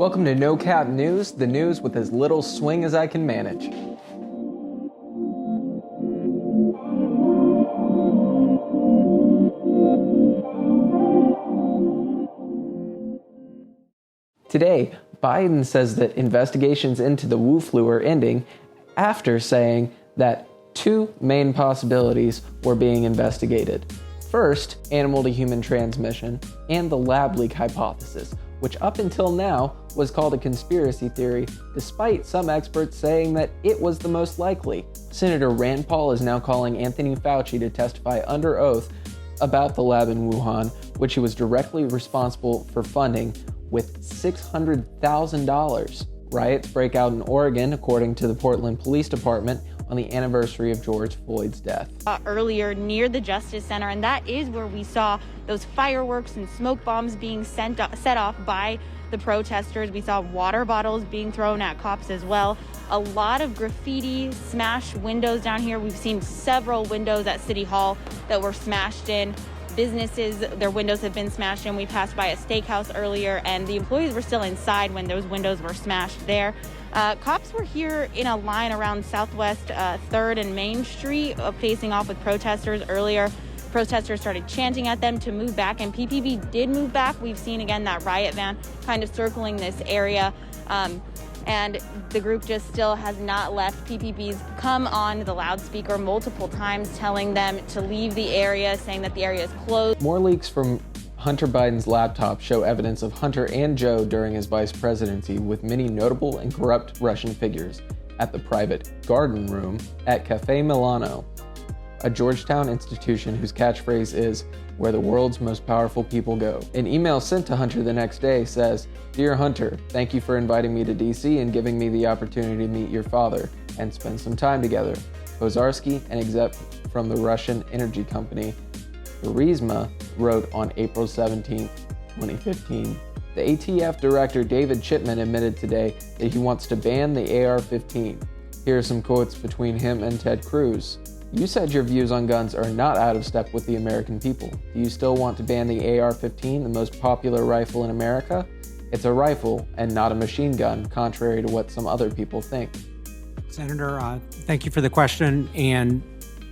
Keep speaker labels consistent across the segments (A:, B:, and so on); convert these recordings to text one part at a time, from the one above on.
A: Welcome to No Cap News, the news with as little swing as I can manage. Today, Biden says that investigations into the Wu flu are ending after saying that two main possibilities were being investigated. First, animal-to-human transmission, and the lab leak hypothesis, which up until now was called a conspiracy theory, despite some experts saying that it was the most likely. Senator Rand Paul is now calling Anthony Fauci to testify under oath about the lab in Wuhan, which he was directly responsible for funding with $600,000. Riots break out in Oregon, according to the Portland Police Department, on the anniversary of George Floyd's death.
B: Earlier near the Justice Center, and that is where we saw those fireworks and smoke bombs being set off by the protesters. We saw water bottles being thrown at cops as well. A lot of graffiti, smashed windows down here. We've seen several windows at City Hall that were smashed in. Businesses, their windows have been smashed in. We passed by a steakhouse earlier, and the employees were still inside when those windows were smashed there. Cops were here in a line around Southwest 3rd and Main Street, facing off with protesters earlier. Protesters started chanting at them to move back, and PPB did move back. We've seen, again, that riot van kind of circling this area. And the group just still has not left. PPB's come on the loudspeaker multiple times telling them to leave the area, saying that the area is closed.
A: More leaks from Hunter Biden's laptop show evidence of Hunter and Joe during his vice presidency, with many notable and corrupt Russian figures at the private garden room at Cafe Milano, a Georgetown institution whose catchphrase is, "Where the world's most powerful people go." An email sent to Hunter the next day says, "Dear Hunter, thank you for inviting me to DC and giving me the opportunity to meet your father and spend some time together. Ozarski, an exec from the Russian energy company Burisma, wrote on April 17, 2015. The ATF director David Chipman admitted today that he wants to ban the AR-15. Here are some quotes between him and Ted Cruz. You said your views on guns are not out of step with the American people. Do you still want to ban the AR-15, the most popular rifle in America? It's a rifle and not a machine gun, contrary to what some other people think."
C: Senator, thank you for the question, and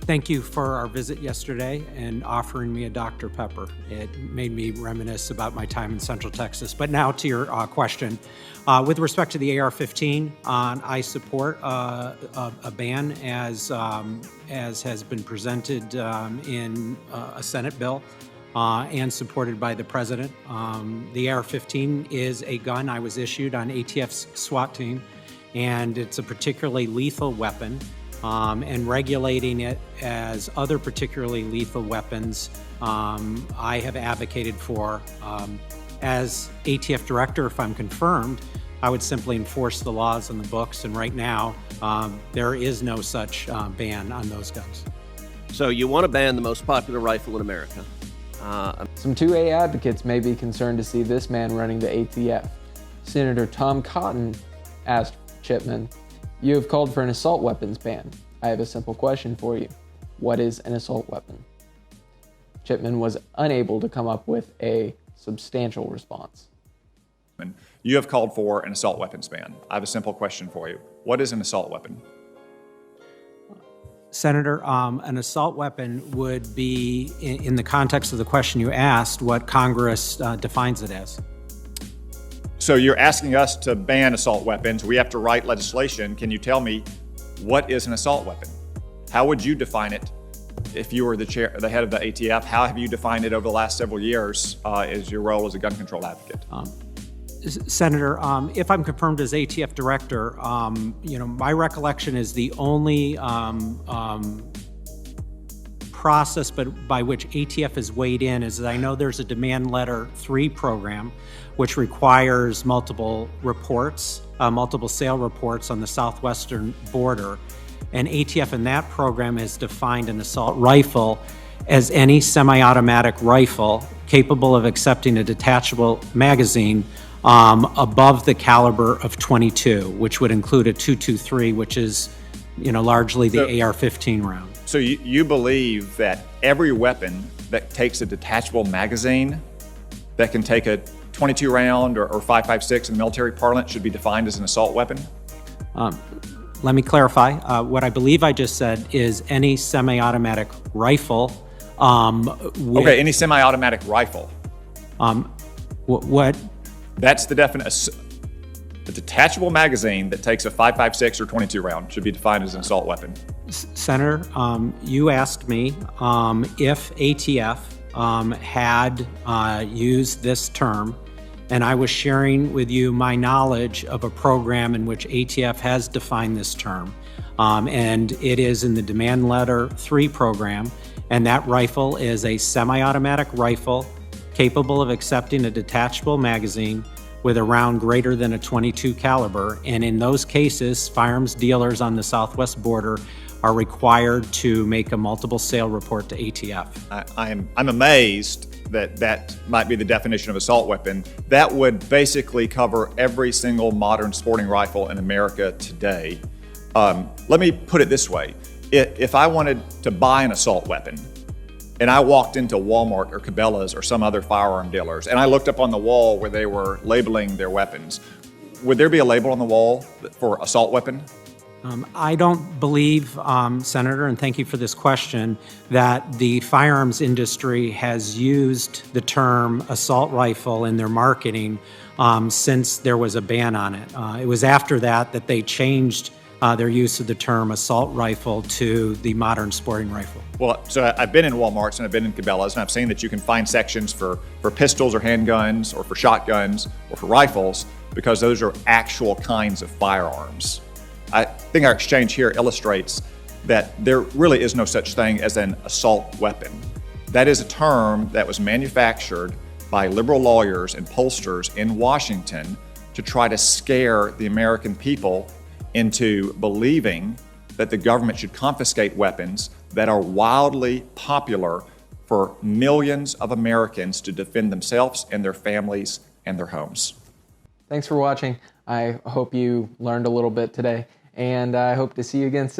C: thank you for our visit yesterday and offering me a Dr. Pepper. It made me reminisce about my time in Central Texas. But now to your question. With respect to the AR-15, I support a ban as has been presented in a Senate bill and supported by the President. The AR-15 is a gun I was issued on ATF's SWAT team, and it's a particularly lethal weapon. And regulating it as other particularly lethal weapons, I have advocated for. As ATF director, if I'm confirmed, I would simply enforce the laws on the books, and right now, there is no such ban on those guns.
D: So you want to ban the most popular rifle in America?
A: Some 2A advocates may be concerned to see this man running the ATF. Senator Tom Cotton asked Chipman, "You have called for an assault weapons ban. I have a simple question for you. What is an assault weapon?" Chipman was unable to come up with a substantial response.
E: You have called for an assault weapons ban. I have a simple question for you. What is an assault weapon?
C: Senator, an assault weapon would be, in the context of the question you asked, what Congress defines it as.
E: So you're asking us to ban assault weapons. We have to write legislation. Can you tell me what is an assault weapon? How would you define it if you were the head of the ATF? How have you defined it over the last several years as your role as a gun control advocate?
C: Senator, if I'm confirmed as ATF director, my recollection is the only process by which ATF has weighed in is that I know there's a Demand Letter 3 program, which requires multiple reports, multiple sale reports on the southwestern border. And ATF in that program has defined an assault rifle as any semi-automatic rifle capable of accepting a detachable magazine above the caliber of .22, which would include a .223, which is, largely the AR-15 round.
E: So you believe that every weapon that takes a detachable magazine that can take a .22 round or .556 in military parlance should be defined as an assault weapon?
C: Let me clarify. What I believe I just said is any semi-automatic rifle.
E: Okay, any semi-automatic rifle.
C: What?
E: That's the definition. A detachable magazine that takes a .556 or .22 round should be defined as an assault weapon.
C: Senator, you asked me if ATF had used this term, and I was sharing with you my knowledge of a program in which ATF has defined this term. And it is in the Demand Letter 3 program, and that rifle is a semi-automatic rifle capable of accepting a detachable magazine with a round greater than a .22 caliber. And in those cases, firearms dealers on the southwest border are required to make a multiple sale report to ATF.
E: I'm amazed that that might be the definition of assault weapon. That would basically cover every single modern sporting rifle in America today. Let me put it this way. If I wanted to buy an assault weapon, and I walked into Walmart or Cabela's or some other firearm dealers, and I looked up on the wall where they were labeling their weapons, would there be a label on the wall for assault weapon?
C: I don't believe, Senator, and thank you for this question, that the firearms industry has used the term assault rifle in their marketing since there was a ban on it. It was after that that they changed their use of the term assault rifle to the modern sporting rifle.
E: Well, so I've been in Walmarts and I've been in Cabela's, and I've seen that you can find sections for pistols or handguns or for shotguns or for rifles, because those are actual kinds of firearms. I think our exchange here illustrates that there really is no such thing as an assault weapon. That is a term that was manufactured by liberal lawyers and pollsters in Washington to try to scare the American people into believing that the government should confiscate weapons that are wildly popular for millions of Americans to defend themselves and their families and their homes.
A: Thanks for watching. I hope you learned a little bit today, and I hope to see you again soon.